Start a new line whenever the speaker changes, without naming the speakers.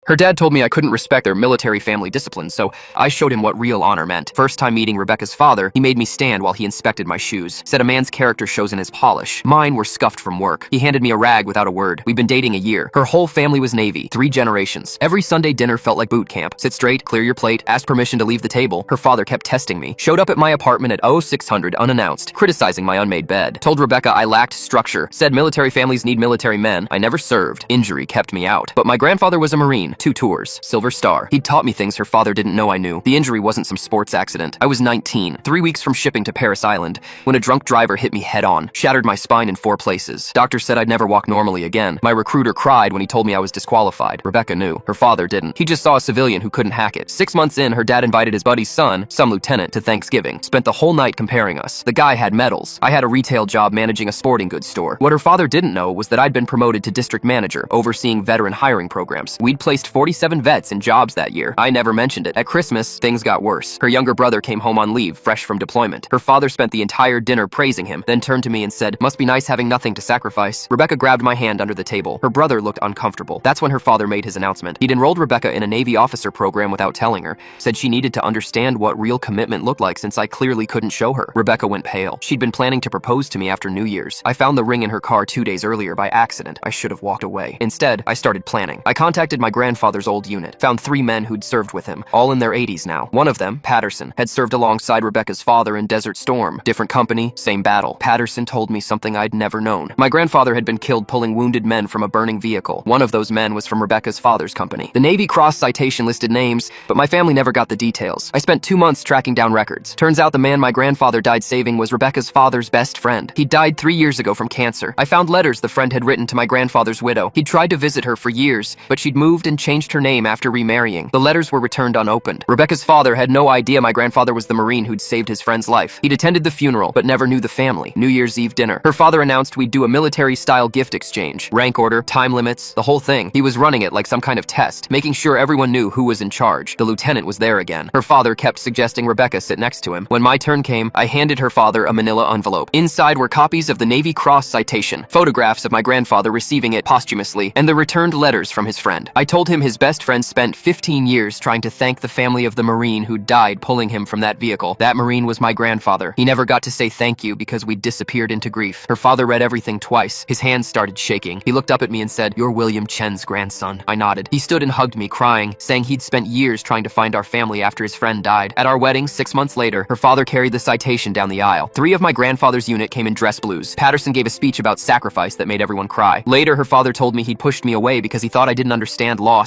Her dad told me I couldn't respect their military family discipline, so I showed him what real honor meant. First time meeting Rebecca's father, he made me stand while he inspected my shoes. Said a man's character shows in his polish. Mine were scuffed from work. He handed me a rag without a word. We'd been dating a year. Her whole family was Navy, 3 generations. Every Sunday dinner felt like boot camp. Sit straight, clear your plate, ask permission to leave the table. Her father kept testing me. Showed up at my apartment at 0600 unannounced, criticizing my unmade bed. Told Rebecca I lacked structure. Said military families need military men. I never served. Injury kept me out. But my grandfather was a Marine, 2 tours, Silver Star. He'd taught me things her father didn't know I knew. The injury wasn't some sports accident. I was 19, 3 weeks from shipping to Paris Island, when a drunk driver hit me head on, shattered my spine in 4 places. Doctor said I'd never walk normally again. My recruiter cried when he told me I was disqualified. Rebecca knew. Her father didn't. He just saw a civilian who couldn't hack it. 6 months in, her dad invited his buddy's son, some lieutenant, to Thanksgiving. Spent the whole night comparing us. The guy had medals. I had a retail job managing a sporting goods store. What her father didn't know was that I'd been promoted to district manager, overseeing veteran hiring programs. We'd placed 47 vets in jobs that year. I never mentioned it. At Christmas, things got worse. Her younger brother came home on leave, fresh from deployment. Her father spent the entire dinner praising him, then turned to me and said, "Must be nice having nothing to sacrifice." Rebecca grabbed my hand under the table. Her brother looked uncomfortable. That's when her father made his announcement. He'd enrolled Rebecca in a Navy officer program without telling her. Said she needed to understand what real commitment looked like since I clearly couldn't show her. Rebecca went pale. She'd been planning to propose to me after New Year's. I found the ring in her car 2 days earlier by accident. I should have walked away. Instead, I started planning. I contacted my grandfather's old unit. Found 3 men who'd served with him, all in their 80s now. One of them, Patterson, had served alongside Rebecca's father in Desert Storm. Different company, same battle. Patterson told me something I'd never known. My grandfather had been killed pulling wounded men from a burning vehicle. One of those men was from Rebecca's father's company. The Navy Cross citation listed names, but my family never got the details. I spent 2 months tracking down records. Turns out the man my grandfather died saving was Rebecca's father's best friend. He died 3 years ago from cancer. I found letters the friend had written to my grandfather's widow. He'd tried to visit her for years, but she'd moved and changed her name after remarrying. The letters were returned unopened. Rebecca's father had no idea my grandfather was the Marine who'd saved his friend's life. He'd attended the funeral, but never knew the family. New Year's Eve dinner. Her father announced we'd do a military-style gift exchange. Rank order, time limits, the whole thing. He was running it like some kind of test, making sure everyone knew who was in charge. The lieutenant was there again. Her father kept suggesting Rebecca sit next to him. When my turn came, I handed her father a manila envelope. Inside were copies of the Navy Cross citation, photographs of my grandfather receiving it posthumously, and the returned letters from his friend. I told him his best friend spent 15 years trying to thank the family of the Marine who died pulling him from that vehicle. That Marine was my grandfather. He never got to say thank you because we disappeared into grief. Her father read everything twice. His hands started shaking. He looked up at me and said, "You're William Chen's grandson." I nodded. He stood and hugged me, crying, saying he'd spent years trying to find our family after his friend died. At our wedding, 6 months later, her father carried the citation down the aisle. 3 of my grandfather's unit came in dress blues. Patterson gave a speech about sacrifice that made everyone cry. Later, her father told me he'd pushed me away because he thought I didn't understand loss